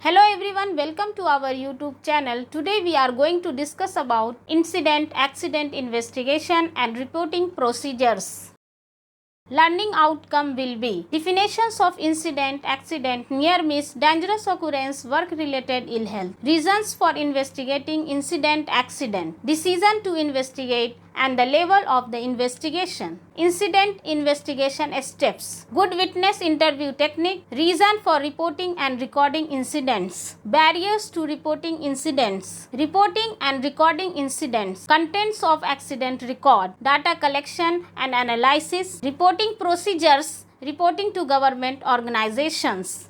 Hello everyone, welcome to our YouTube channel. Today we are going to discuss about incident, accident investigation and reporting procedures. Learning outcome will be definitions of incident, accident, near miss, dangerous occurrence, work related ill health, reasons for investigating incident, accident, decision to investigate and the level of the investigation, incident investigation steps, good witness interview technique, reason for reporting and recording incidents, barriers to reporting incidents, reporting and recording incidents, contents of accident record, data collection and analysis, reporting procedures, reporting to government organizations.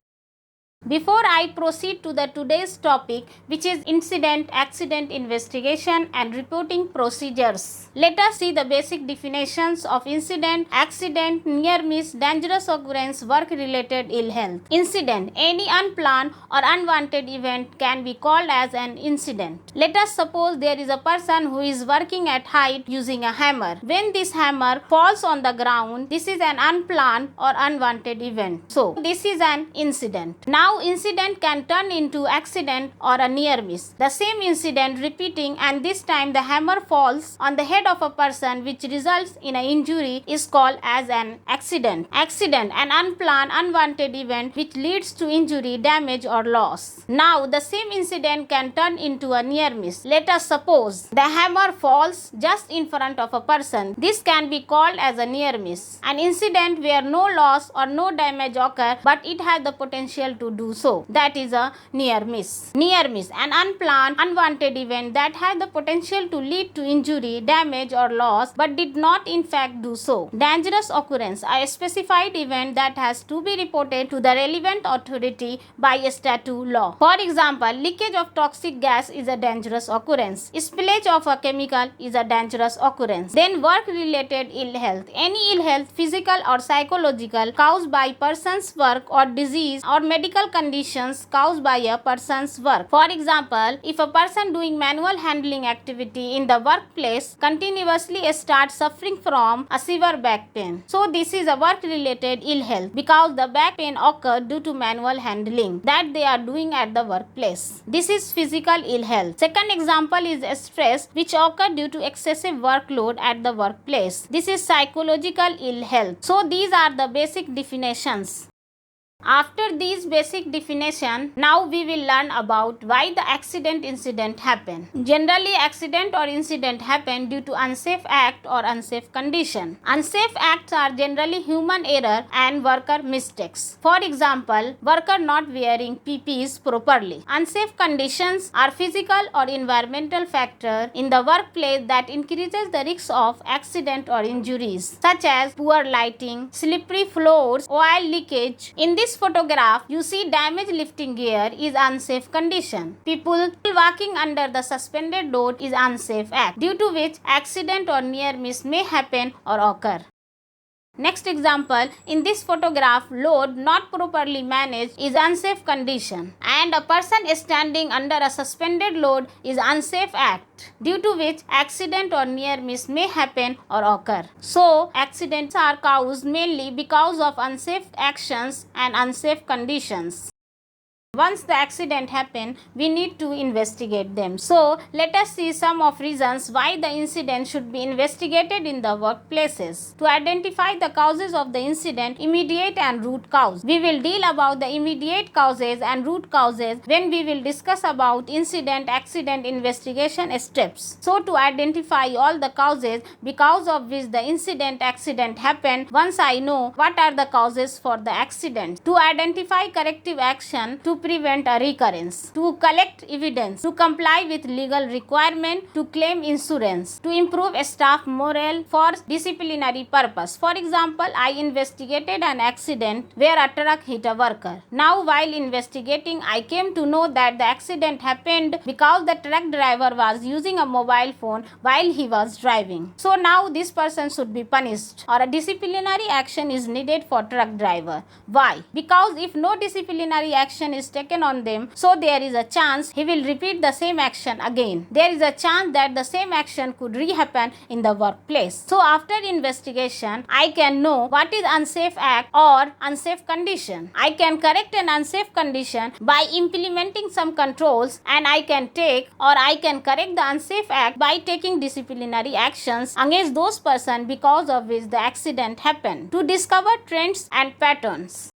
Before I proceed to the today's topic, which is incident, accident investigation and reporting procedures, let us see the basic definitions of incident, accident, near miss, dangerous occurrence, work related ill health. Incident: any unplanned or unwanted event can be called as an incident. Let us suppose there is a person who is working at height using a hammer. When this hammer falls on the ground, this is an unplanned or unwanted event. So, this is an incident. Now, incident can turn into accident or a near miss. The same incident repeating and this time the hammer falls on the head of a person which results in an injury is called as an accident. Accident: an unplanned, unwanted event which leads to injury, damage or loss. Now, the same incident can turn into a near miss. Let us suppose the hammer falls just in front of a person. This can be called as a near miss. An incident where no loss or no damage occur but it has the potential to do so. That is a near miss. Near miss: an unplanned, unwanted event that had the potential to lead to injury, damage or loss but did not in fact do so. Dangerous occurrence: a specified event that has to be reported to the relevant authority by a statute law. For example, leakage of toxic gas is a dangerous occurrence. Spillage of a chemical is a dangerous occurrence. Then work related ill health: any ill health, physical or psychological, caused by person's work or disease or medical conditions caused by a person's work. For example, if a person doing manual handling activity in the workplace continuously starts suffering from a severe back pain. So this is a work related ill health because the back pain occurred due to manual handling that they are doing at the workplace. This is physical ill health. Second example is stress which occurred due to excessive workload at the workplace. This is psychological ill health. So these are the basic definitions. After these basic definition, now we will learn about why the accident incident happen. Generally, accident or incident happen due to unsafe act or unsafe condition. Unsafe acts are generally human error and worker mistakes. For example, worker not wearing PPEs properly. Unsafe conditions are physical or environmental factor in the workplace that increases the risk of accident or injuries, such as poor lighting, slippery floors, oil leakage. In this photograph, you see damaged lifting gear is unsafe condition. People walking under the suspended load is unsafe act, due to which accident or near miss may happen or occur. Next example, in this photograph, load not properly managed is unsafe condition and a person standing under a suspended load is unsafe act, due to which accident or near miss may happen or occur. So, accidents are caused mainly because of unsafe actions and unsafe conditions. Once the accident happen, we need to investigate them. So, let us see some of reasons why the incident should be investigated in the workplaces. To identify the causes of the incident, immediate and root cause. We will deal about the immediate causes and root causes when we will discuss about incident, accident investigation steps. So, to identify all the causes because of which the incident, accident happened, once I know what are the causes for the accident. To identify corrective action to prevent a recurrence, to collect evidence, to comply with legal requirement, to claim insurance, to improve staff morale for disciplinary purpose. For example, I investigated an accident where a truck hit a worker. Now, while investigating, I came to know that the accident happened because the truck driver was using a mobile phone while he was driving. So now this person should be punished or a disciplinary action is needed for truck driver. Why? Because if no disciplinary action is is taken on them, so there is a chance he will repeat the same action again. There is a chance that the same action could rehappen in the workplace. So after investigation, I can know what is unsafe act or unsafe condition. I can correct an unsafe condition by implementing some controls, and I can take or I can correct the unsafe act by taking disciplinary actions against those persons because of which the accident happened. To discover trends and patterns.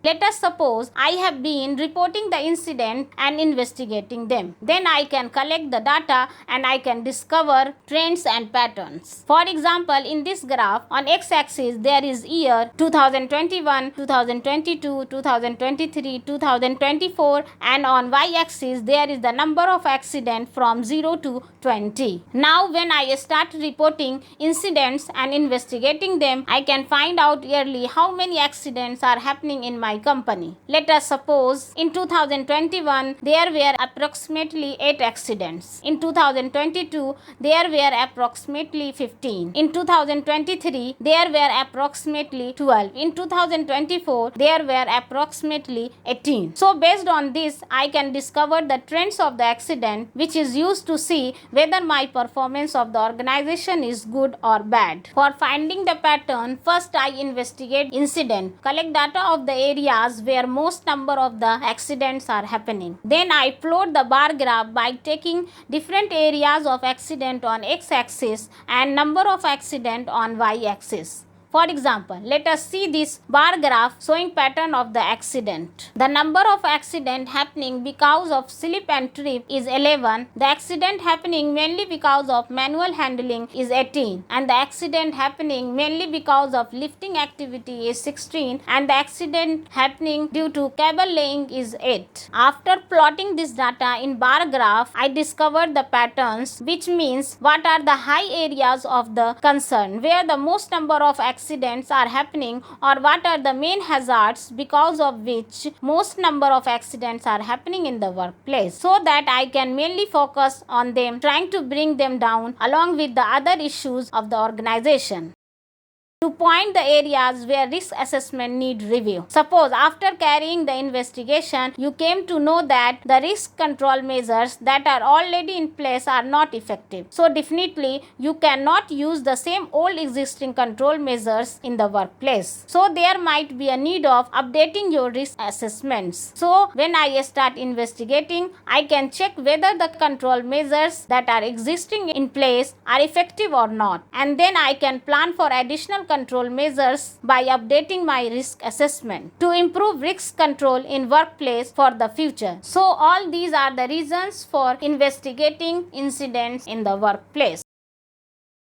Let us suppose I have been reporting the incident and investigating them. Then I can collect the data and I can discover trends and patterns. For example, in this graph, on x-axis there is year 2021, 2022, 2023, 2024, and on y-axis there is the number of accidents from 0 to 20. Now when I start reporting incidents and investigating them, I can find out yearly how many accidents are happening in my company. Let us suppose in 2021 there were approximately 8 accidents. In 2022 there were approximately 15. In 2023 there were approximately 12. In 2024 there were approximately 18. So based on this, I can discover the trends of the accident, which is used to see whether my performance of the organization is good or bad. For finding the pattern, first I investigate incident, collect data of the areas where most number of the accidents are happening. Then I plot the bar graph by taking different areas of accident on x-axis and number of accident on y-axis. For example, let us see this bar graph showing pattern of the accident. The number of accident happening because of slip and trip is 11. The accident happening mainly because of manual handling is 18. And the accident happening mainly because of lifting activity is 16. And the accident happening due to cable laying is 8. After plotting this data in bar graph, I discovered the patterns, which means what are the high areas of the concern, where the most number of accidents are happening, or what are the main hazards because of which most number of accidents are happening in the workplace, so that I can mainly focus on them, trying to bring them down along with the other issues of the organization. To point the areas where risk assessment need review. Suppose after carrying the investigation, you came to know that the risk control measures that are already in place are not effective. So definitely you cannot use the same old existing control measures in the workplace. So there might be a need of updating your risk assessments. So when I start investigating, I can check whether the control measures that are existing in place are effective or not. And then I can plan for additional control measures by updating my risk assessment to improve risk control in workplace for the future. So all these are the reasons for investigating incidents in the workplace.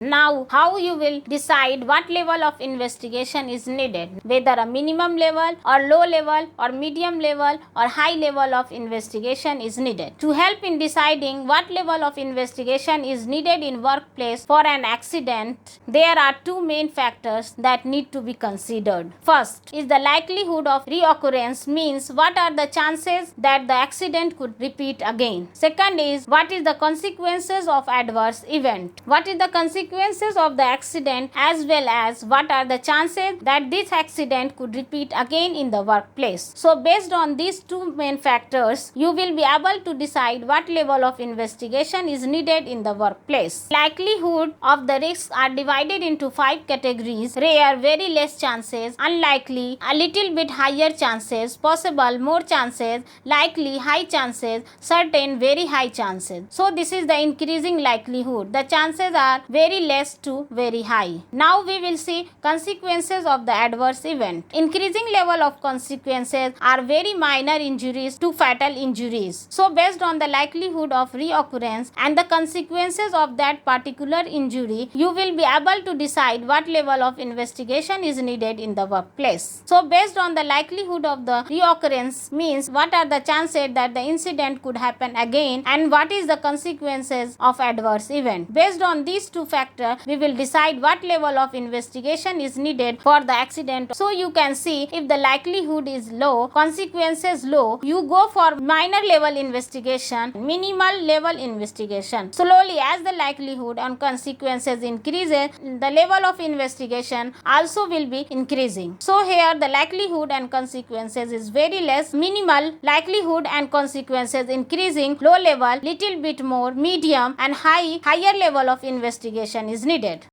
Now, how you will decide what level of investigation is needed, whether a minimum level or low level or medium level or high level of investigation is needed. To help in deciding what level of investigation is needed in workplace for an accident, there are two main factors that need to be considered. First is the likelihood of reoccurrence, means what are the chances that the accident could repeat again. Second is what is the consequences of adverse event. What is the consequences of the accident, as well as what are the chances that this accident could repeat again in the workplace. So based on these two main factors, you will be able to decide what level of investigation is needed in the workplace. Likelihood of the risks are divided into 5 categories: rare, very less chances; unlikely, a little bit higher chances; possible, more chances; likely, high chances; certain, very high chances. So this is the increasing likelihood. The chances are very less to very high. Now we will see consequences of the adverse event. Increasing level of consequences are very minor injuries to fatal injuries. So based on the likelihood of reoccurrence and the consequences of that particular injury, you will be able to decide what level of investigation is needed in the workplace. So based on the likelihood of the reoccurrence, means what are the chances that the incident could happen again, and what is the consequences of adverse event. Based on these two factors, factor, we will decide what level of investigation is needed for the accident. So you can see, if the likelihood is low, consequences low, you go for minor level investigation, minimal level investigation. Slowly, as the likelihood and consequences increases, the level of investigation also will be increasing. So here the likelihood and consequences is very less, minimal, likelihood and consequences increasing, low level, little bit more, medium, and higher level of investigation is needed.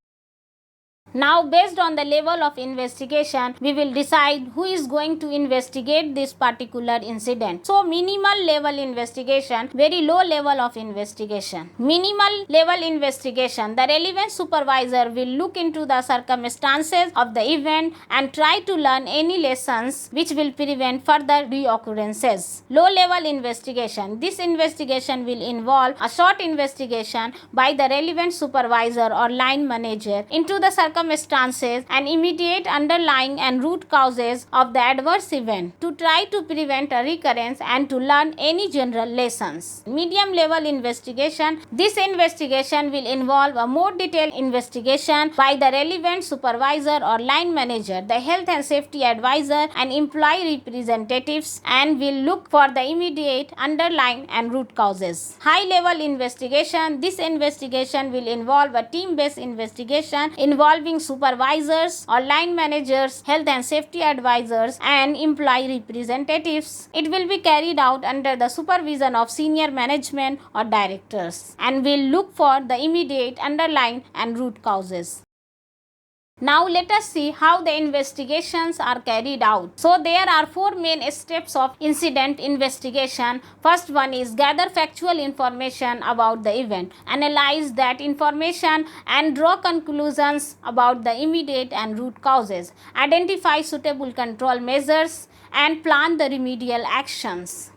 Now, based on the level of investigation, we will decide who is going to investigate this particular incident. So, minimal level investigation, very low level of investigation. Minimal level investigation, the relevant supervisor will look into the circumstances of the event and try to learn any lessons which will prevent further reoccurrences. Low level investigation, this investigation will involve a short investigation by the relevant supervisor or line manager into the circumstances and immediate underlying and root causes of the adverse event to try to prevent a recurrence and to learn any general lessons. Medium level investigation, this investigation will involve a more detailed investigation by the relevant supervisor or line manager, the health and safety advisor and employee representatives, and will look for the immediate underlying and root causes. High level investigation, this investigation will involve a team-based investigation involving supervisors or line managers, health and safety advisors, and employee representatives. It will be carried out under the supervision of senior management or directors and will look for the immediate underlying and root causes. Now let us see how the investigations are carried out. So there are four main steps of incident investigation. First one is gather factual information about the event, analyze that information and draw conclusions about the immediate and root causes, identify suitable control measures and plan the remedial actions.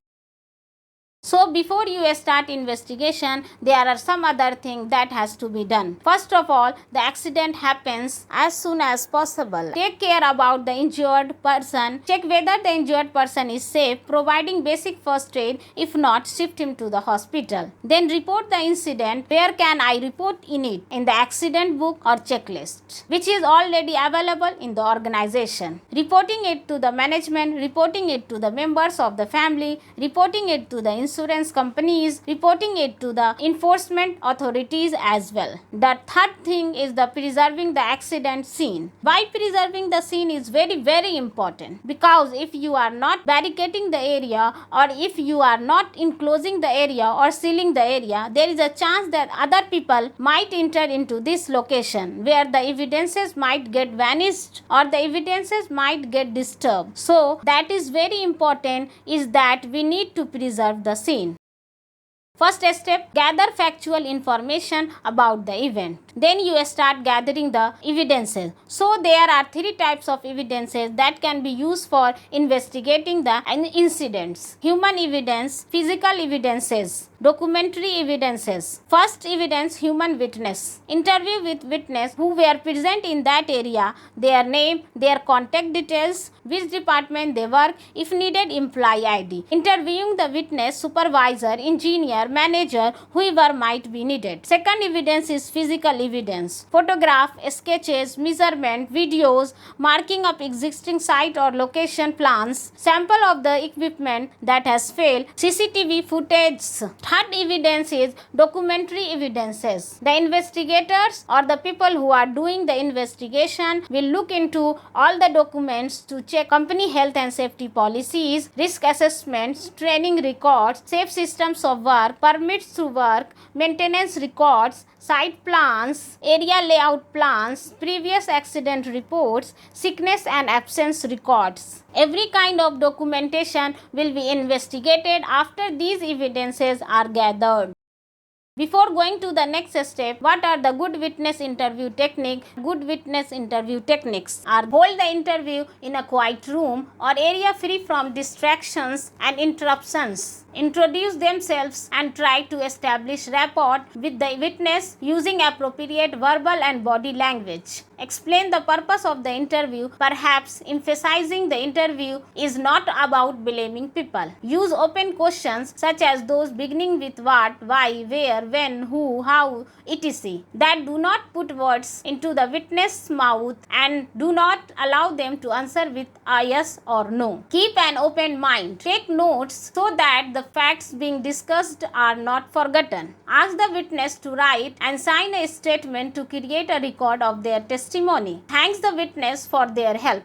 So before you start investigation, there are some other things that has to be done. First of all, the accident happens as soon as possible. Take care about the injured person. Check whether the injured person is safe, providing basic first aid. If not, shift him to the hospital. Then report the incident. Where can I report in it? In the accident book or checklist, which is already available in the organization. Reporting it to the management, reporting it to the members of the family, reporting it to the insurance companies, reporting it to the enforcement authorities as well. The third thing is the preserving the accident scene. Why preserving the scene is very, very important, because if you are not barricading the area or if you are not enclosing the area or sealing the area, there is a chance that other people might enter into this location where the evidences might get vanished or the evidences might get disturbed. So that is very important, is that we need to preserve the scene. First step, gather factual information about the event. Then you start gathering the evidences. So there are three types of evidences that can be used for investigating the incidents: human evidence, physical evidences, documentary evidences. First evidence, human witness. Interview with witness who were present in that area, their name, their contact details, which department they work, if needed employee ID. Interviewing the witness, supervisor, engineer, manager, whoever might be needed. Second evidence is physical evidence. Photograph, sketches, measurement, videos, marking of existing site or location plans, sample of the equipment that has failed, CCTV footage. Third evidence is documentary evidences. The investigators or the people who are doing the investigation will look into all the documents to check company health and safety policies, risk assessments, training records, safe systems of work, permits to work, maintenance records, site plans, area layout plans, previous accident reports, sickness and absence records. Every kind of documentation will be investigated after these evidences are gathered. Before going to the next step, what are the good witness interview technique? Good witness interview techniques are: hold the interview in a quiet room or area free from distractions and interruptions. Introduce themselves and try to establish rapport with the witness using appropriate verbal and body language. Explain the purpose of the interview, perhaps emphasizing the interview is not about blaming people. Use open questions such as those beginning with what, why, where, when, who, how, etc. that do not put words into the witness' mouth and do not allow them to answer with a yes or no. Keep an open mind. Take notes so that the facts being discussed are not forgotten. Ask the witness to write and sign a statement to create a record of their testimony. Thanks the witness for their help.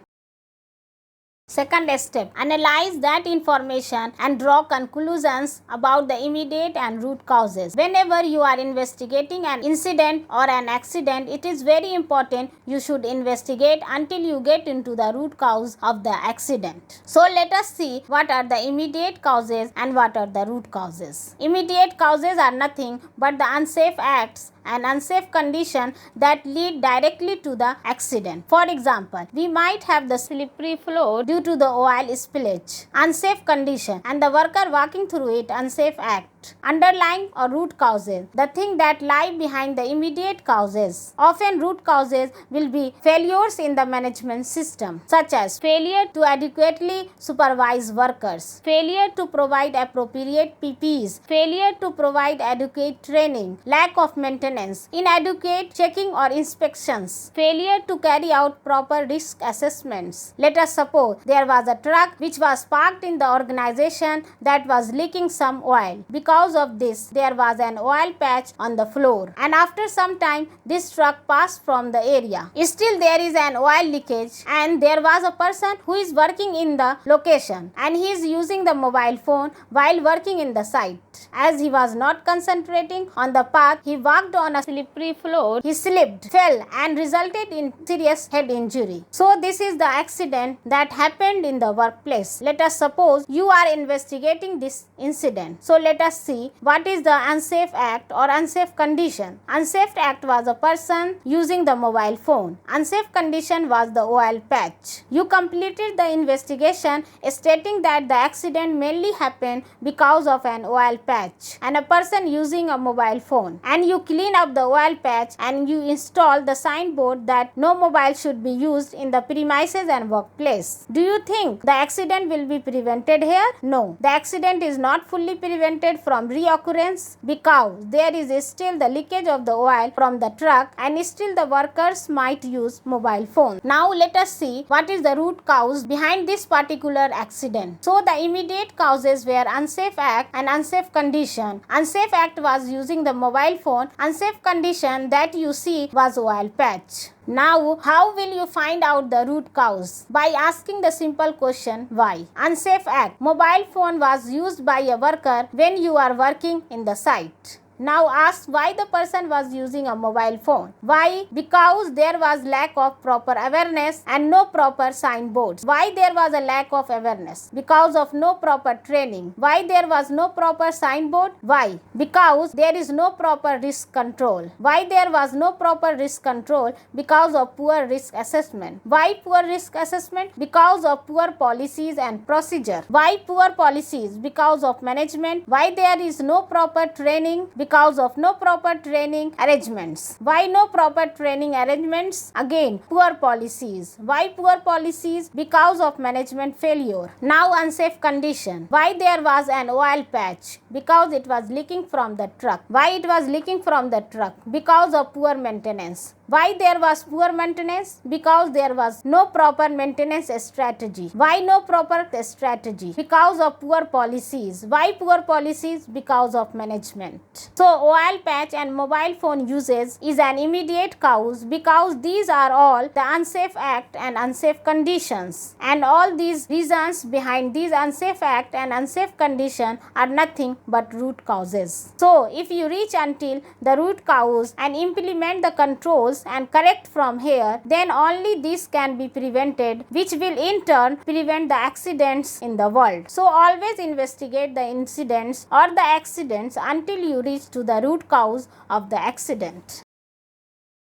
Second step, analyze that information and draw conclusions about the immediate and root causes. Whenever you are investigating an incident or an accident, it is very important you should investigate until you get into the root cause of the accident. So let us see what are the immediate causes and what are the root causes. Immediate causes are nothing but the unsafe acts and unsafe condition that lead directly to the accident. For example, we might have the slippery floor due to the oil spillage, unsafe condition, and the worker walking through it, unsafe act. Underlying or root causes, the thing that lie behind the immediate causes. Often root causes will be failures in the management system, such as failure to adequately supervise workers, failure to provide appropriate PPEs, failure to provide adequate training, lack of maintenance, inadequate checking or inspections, failure to carry out proper risk assessments. Let us suppose there was a truck which was parked in the organization that was leaking some oil. Because of this, there was an oil patch on the floor, and after some time, this truck passed from the area. Still, there is an oil leakage, and there was a person who is working in the location, and he is using the mobile phone while working in the site. As he was not concentrating on the path, he walked on a slippery floor. He slipped, fell, and resulted in serious head injury. So, this is the accident that happened in the workplace. Let us suppose you are investigating this incident. So, let us see what is the unsafe act or unsafe condition. Unsafe act was a person using the mobile phone. Unsafe condition was the oil patch. You completed the investigation stating that the accident mainly happened because of an oil patch and a person using a mobile phone, and you clean up the oil patch and you install the signboard that no mobile should be used in the premises and workplace. Do you think the accident will be prevented here? No, the accident is not fully prevented from reoccurrence because there is still the leakage of the oil from the truck and still the workers might use mobile phones. Now let us see what is the root cause behind this particular accident. So the immediate causes were unsafe act and unsafe condition. Unsafe act was using the mobile phone. Unsafe condition that you see was oil patch. Now, how will you find out the root cause? By asking the simple question, why? Unsafe act. Mobile phone was used by a worker when you are working in the site. Now ask why the person was using a mobile phone. Why? Because there was lack of proper awareness and no proper signboards. Why there was a lack of awareness? Because of no proper training. Why there was no proper signboard? Why? Because there is no proper risk control. Why there was no proper risk control? Because of poor risk assessment. Why poor risk assessment? Because of poor policies and procedure. Why poor policies? Because of management. Why there is no proper training? Because of no proper training arrangements. Why no proper training arrangements? Again, poor policies. Why poor policies? Because of management failure. Now unsafe condition. Why there was an oil patch? Because it was leaking from the truck. Why it was leaking from the truck? Because of poor maintenance. Why there was poor maintenance? Because there was no proper maintenance strategy. Why no proper strategy? Because of poor policies. Why poor policies? Because of management. So oil patch and mobile phone usage is an immediate cause because these are all the unsafe act and unsafe conditions, and all these reasons behind these unsafe act and unsafe condition are nothing but root causes. So if you reach until the root cause and implement the controls and correct from here, then only this can be prevented, which will in turn prevent the accidents in the world. So always investigate the incidents or the accidents until you reach to the root cause of the accident.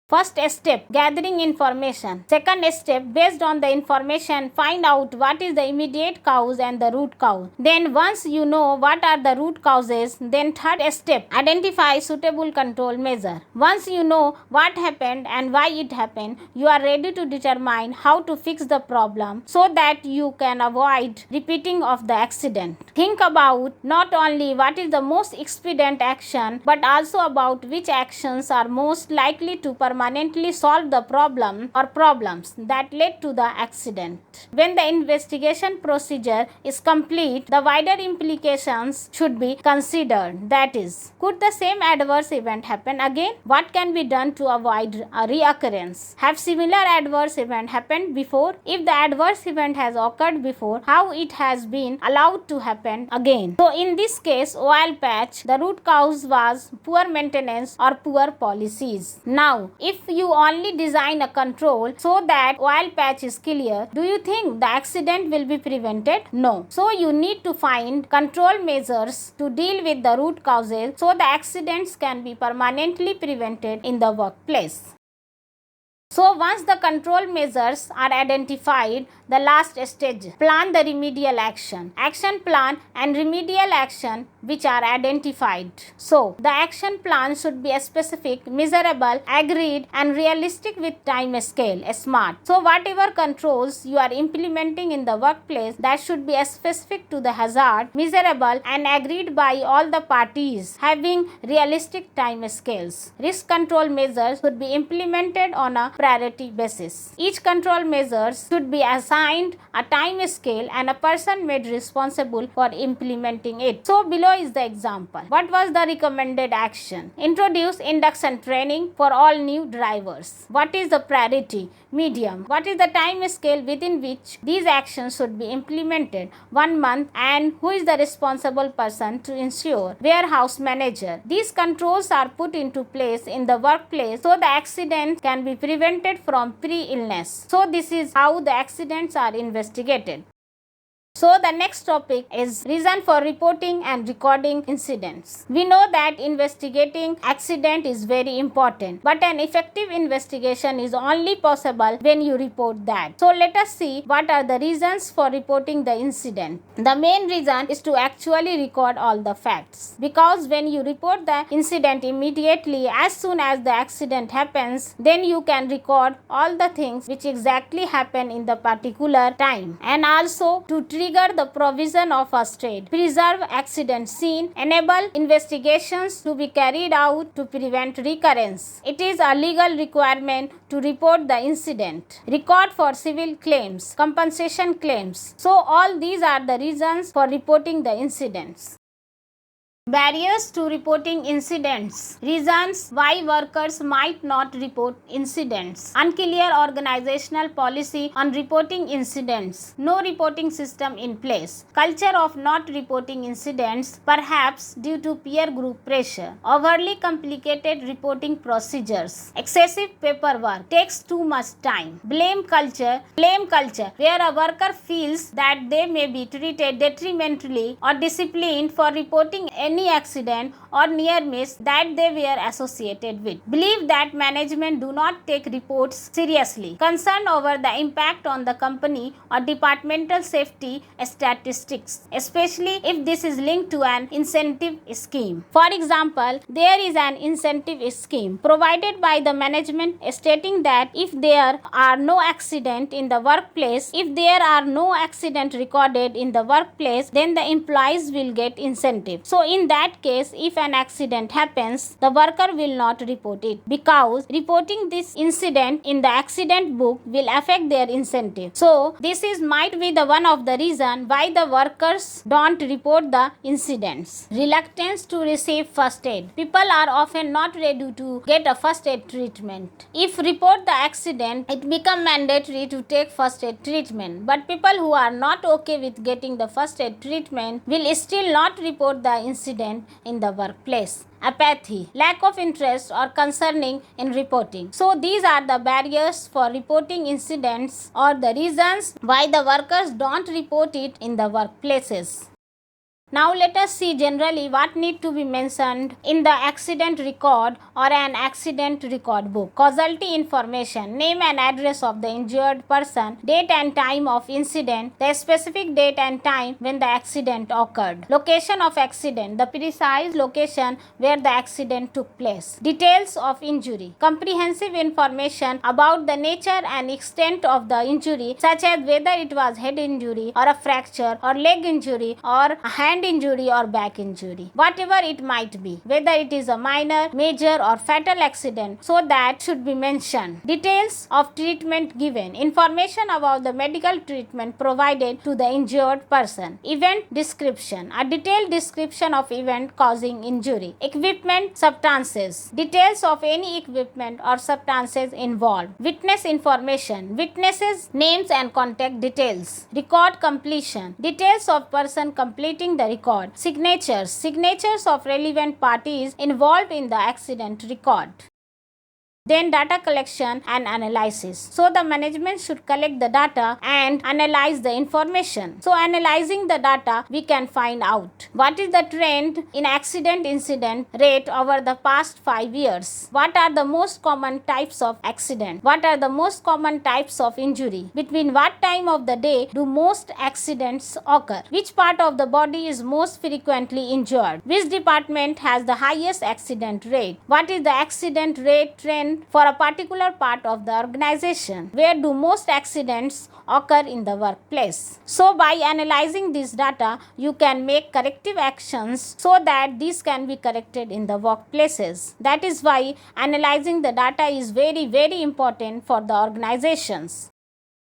First step, gathering information. Second step, based on the information, find out what is the immediate cause and the root cause. Then once you know what are the root causes, then third step, identify suitable control measure. Once you know what happened and why it happened, you are ready to determine how to fix the problem so that you can avoid repeating of the accident. Think about not only what is the most expedient action, but also about which actions are most likely to permanently solve the problem or problems that led to the accident. When the investigation procedure is complete, the wider implications should be considered. That is, could the same adverse event happen again? What can be done to avoid a reoccurrence? Have similar adverse event happened before? If the adverse event has occurred before, how it has been allowed to happen again? So in this case, oil patch, the root cause was poor maintenance or poor policies. Now, if you only design a control so that oil patch is clear, do you think the accident will be prevented? No. So you need to find control measures to deal with the root causes so the accidents can be permanently prevented in the workplace. So once the control measures are identified, the last stage, plan the remedial action. Action plan and remedial action which are identified. So the action plan should be specific, measurable, agreed and realistic with time scale, smart. So whatever controls you are implementing in the workplace, that should be specific to the hazard, measurable and agreed by all the parties, having realistic time scales. Risk control measures should be implemented on a priority basis. Each control measure should be assigned a time scale and a person made responsible for implementing it. So below is the example. What was the recommended action? Introduce induction training for all new drivers. What is the priority? Medium. What is the time scale within which these actions should be implemented? 1 month. And who is the responsible person to ensure? Warehouse manager. These controls are put into place in the workplace so the accident can be prevented from pre-illness. So this is how the accidents are investigated. So the next topic is reason for reporting and recording incidents. We know that investigating accident is very important, but an effective investigation is only possible when you report that. So let us see what are the reasons for reporting the incident. The main reason is to actually record all the facts, because when you report the incident immediately as soon as the accident happens, then you can record all the things which exactly happen in the particular time, and also to trigger the provision of first aid, preserve accident scene, enable investigations to be carried out to prevent recurrence. It is a legal requirement to report the incident. Record for civil claims, compensation claims. So all these are the reasons for reporting the incidents. Barriers to reporting incidents. Reasons why workers might not report incidents. Unclear organizational policy on reporting incidents. No reporting system in place. Culture of not reporting incidents, perhaps due to peer group pressure. Overly complicated reporting procedures. Excessive paperwork. Takes too much time. Blame culture. Blame culture, where a worker feels that they may be treated detrimentally or disciplined for reporting any accident or near miss that they were associated with. Believe that management do not take reports seriously. Concern over the impact on the company or departmental safety statistics, especially if this is linked to an incentive scheme. For example, there is an incentive scheme provided by the management stating that if there are no accident in the workplace, if there are no accident recorded in the workplace, then the employees will get incentive. So in that case, if an accident happens, the worker will not report it, because reporting this incident in the accident book will affect their incentive. So this is might be the one of the reason why the workers don't report the incidents. Reluctance to receive first aid. People are often not ready to get a first aid treatment. If report the accident, it become mandatory to take first aid treatment. But people who are not okay with getting the first aid treatment will still not report the incident in the workplace. Apathy, lack of interest or concerning in reporting. So these are the barriers for reporting incidents or the reasons why the workers don't report it in the workplaces. Now let us see generally what need to be mentioned in the accident record or an accident record book. Causality information, name and address of the injured person, date and time of incident, the specific date and time when the accident occurred, location of accident, the precise location where the accident took place, details of injury, comprehensive information about the nature and extent of the injury such as whether it was head injury or a fracture or leg injury or a hand injury or back injury, whatever it might be, whether it is a minor, major or fatal accident, so that should be mentioned. Details of treatment given, information about the medical treatment provided to the injured person. Event description, a detailed description of event causing injury. Equipment, substances, details of any equipment or substances involved. Witness information, witnesses, names and contact details. Record completion, details of person completing the record. Signatures, signatures of relevant parties involved in the accident record. Then data collection and analysis. So the management should collect the data and analyze the information. So analyzing the data, we can find out what is the trend in accident incident rate over the past 5 years. What are the most common types of accident? What are the most common types of injury? Between what time of the day do most accidents occur? Which part of the body is most frequently injured? Which department has the highest accident rate? What is the accident rate trend for a particular part of the organization? Where do most accidents occur in the workplace? So by analyzing this data, you can make corrective actions so that these can be corrected in the workplaces. That is why analyzing the data is very, very important for the organizations.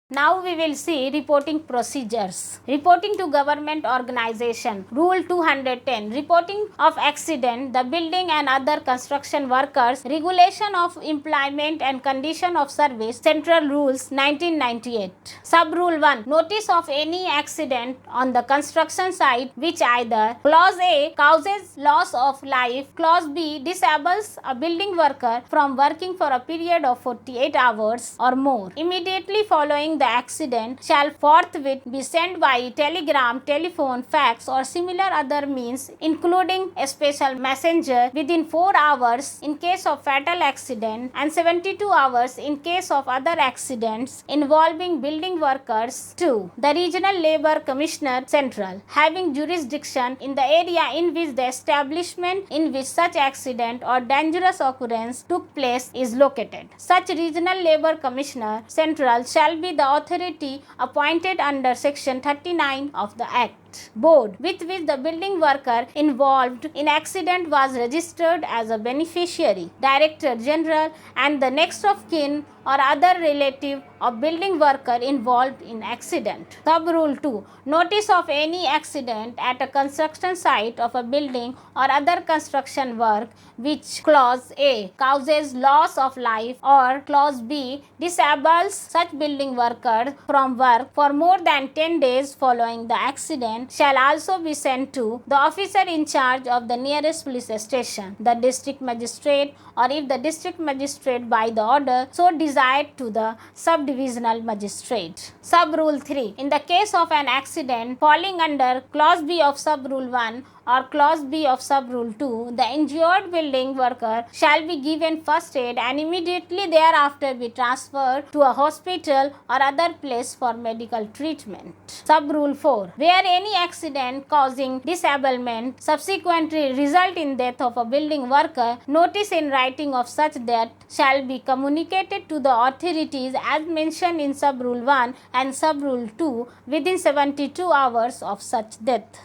Now we will see reporting procedures. Reporting to government organization. Rule 210. Reporting of accident, the building and other construction workers. Regulation of employment and condition of service. Central Rules 1998. Sub Rule 1. Notice of any accident on the construction site which either Clause A causes loss of life, Clause B disables a building worker from working for a period of 48 hours or more. Immediately following the accident shall forthwith be sent by telegram, telephone, fax or similar other means including a special messenger within 4 hours in case of fatal accident and 72 hours in case of other accidents involving building workers to the Regional Labour Commissioner Central having jurisdiction in the area in which the establishment in which such accident or dangerous occurrence took place is located. Such Regional Labour Commissioner Central shall be the authority appointed under Section 39 of the Act. Board with which the building worker involved in accident was registered as a beneficiary, Director General and the next of kin or other relative of building worker involved in accident. Sub Rule 2. Notice of any accident at a construction site of a building or other construction work which Clause A causes loss of life or Clause B disables such building worker from work for more than 10 days following the accident shall also be sent to the officer in charge of the nearest police station, the district magistrate, or if the district magistrate by the order so desired to the subdivisional magistrate. Sub Rule 3. In the case of an accident falling under Clause B of Sub Rule 1 or Clause B of Sub Rule 2, the injured building worker shall be given first aid and immediately thereafter be transferred to a hospital or other place for medical treatment. Sub Rule 4. Where any accident causing disablement subsequently result in death of a building worker, notice in writing of such death shall be communicated to the authorities as mentioned in Sub Rule 1 and Sub Rule 2 within 72 hours of such death.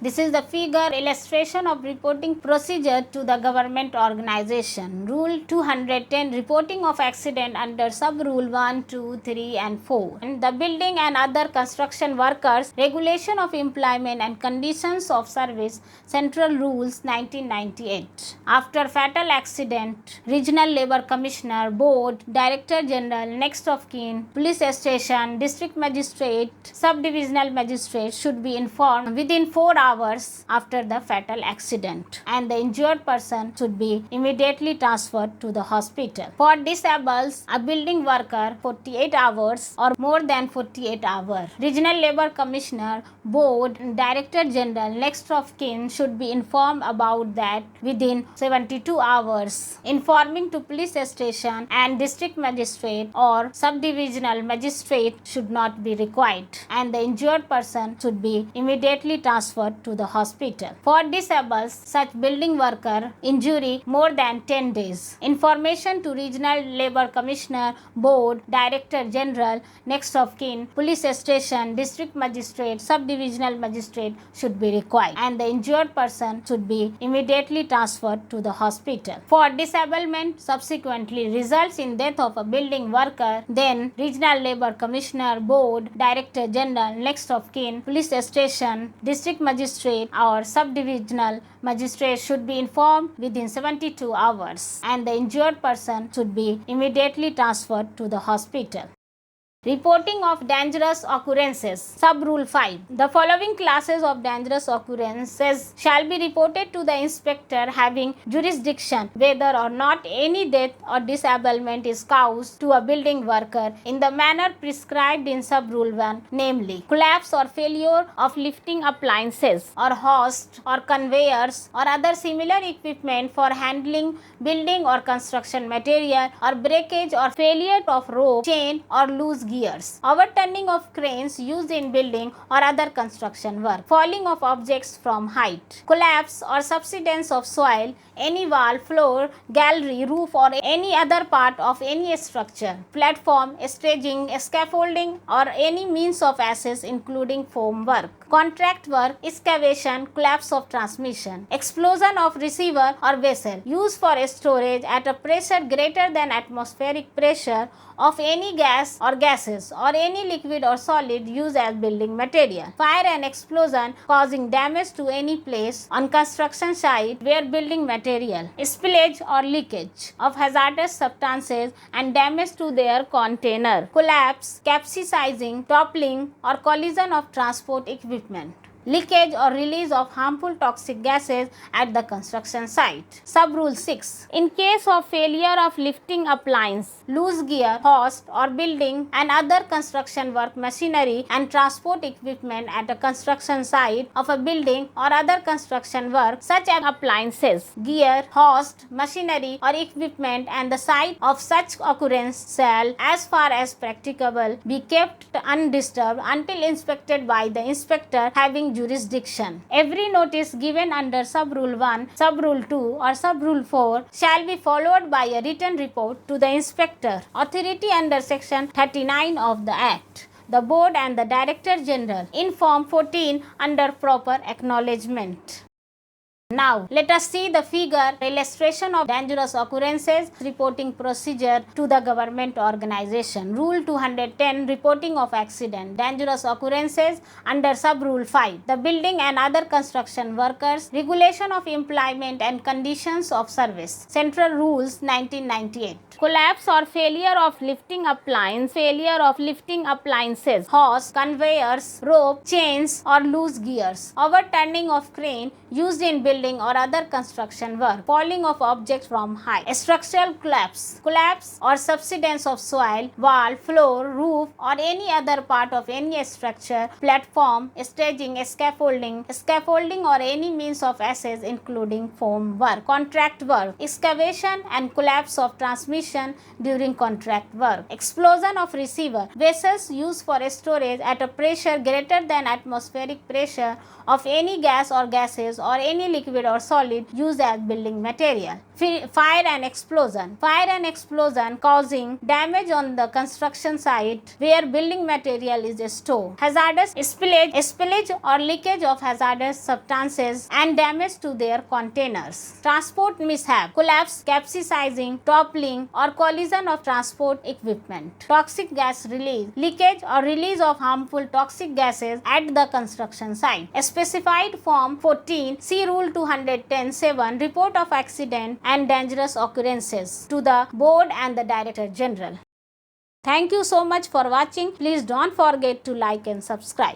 This is the figure illustration of reporting procedure to the government organization. Rule 210. Reporting of accident under Sub Rule 1, 2, 3 and 4. And the building and other construction workers. Regulation of employment and conditions of service. Central Rules 1998. After fatal accident, Regional Labour Commissioner, Board, Director General, next of kin, police station, district magistrate, subdivisional magistrate should be informed within 4 hours hours after the fatal accident, and the injured person should be immediately transferred to the hospital. For disabled, a building worker 48 hours or more than 48 hours. Regional Labour Commissioner, Board, Director General, next of kin should be informed about that within 72 hours. Informing to police station and district magistrate or subdivisional magistrate should not be required, and the injured person should be immediately transferred to the hospital. For disabled, such building worker injury more than 10 days. Information to Regional Labour Commissioner, Board, Director General, next of kin, police station, district magistrate, subdivisional magistrate should be required, and the injured person should be immediately transferred to the hospital. For disablement subsequently results in death of a building worker, then Regional Labour Commissioner, Board, Director General, next of kin, police station, district magistrate or subdivisional magistrate should be informed within 72 hours, and the injured person should be immediately transferred to the hospital. Reporting of dangerous occurrences. Sub-Rule 5. The following classes of dangerous occurrences shall be reported to the inspector having jurisdiction whether or not any death or disablement is caused to a building worker in the manner prescribed in Sub-Rule 1, namely collapse or failure of lifting appliances or hoist or conveyors or other similar equipment for handling building or construction material, or breakage or failure of rope, chain or loose gears, overturning of cranes used in building or other construction work, falling of objects from height, collapse or subsidence of soil, any wall, floor, gallery, roof or any other part of any structure, platform, staging, scaffolding or any means of access including foam work, contract work, excavation, collapse of transmission, explosion of receiver or vessel used for storage at a pressure greater than atmospheric pressure of any gas or gases or any liquid or solid used as building material, fire and explosion causing damage to any place on construction site where building material, spillage or leakage of hazardous substances and damage to their container, collapse, capsizing, toppling or collision of transport equipment, leakage or release of harmful toxic gases at the construction site. Sub-Rule 6. In case of failure of lifting appliance, loose gear, hoist or building and other construction work machinery and transport equipment at a construction site of a building or other construction work, such as appliances, gear, hoist, machinery or equipment and the site of such occurrence shall, as far as practicable, be kept undisturbed until inspected by the inspector having jurisdiction. Every notice given under Sub-Rule 1, Sub-Rule 2 or Sub-Rule 4 shall be followed by a written report to the inspector. Authority under Section 39 of the Act. The Board and the Director General in Form 14 under proper acknowledgement. Now, let us see the figure illustration of dangerous occurrences reporting procedure to the government organization. Rule 210 Reporting of accident, dangerous occurrences under Sub-Rule 5. The building and other construction workers, regulation of employment and conditions of service. Central Rules 1998. Collapse or failure of lifting appliances, hoist, conveyors, rope, chains or loose gears, overturning of crane used in building or other construction work, falling of objects from height, structural collapse or subsidence of soil, wall, floor, roof or any other part of any structure, platform, staging, scaffolding or any means of access including foam work, contract work, excavation and collapse of transmission during contract work, explosion of receiver, vessels used for storage at a pressure greater than atmospheric pressure of any gas or gases or any liquid or solid used as building material, fire and explosion causing damage on the construction site where building material is stored, hazardous spillage or leakage of hazardous substances and damage to their containers, transport mishap, collapse, capsizing, toppling or collision of transport equipment, toxic gas release, leakage or release of harmful toxic gases at the construction site. Specified Form 14, see Rule 210(7), Report of Accident and Dangerous Occurrences to the Board and the Director General. Thank you so much for watching. Please don't forget to like and subscribe.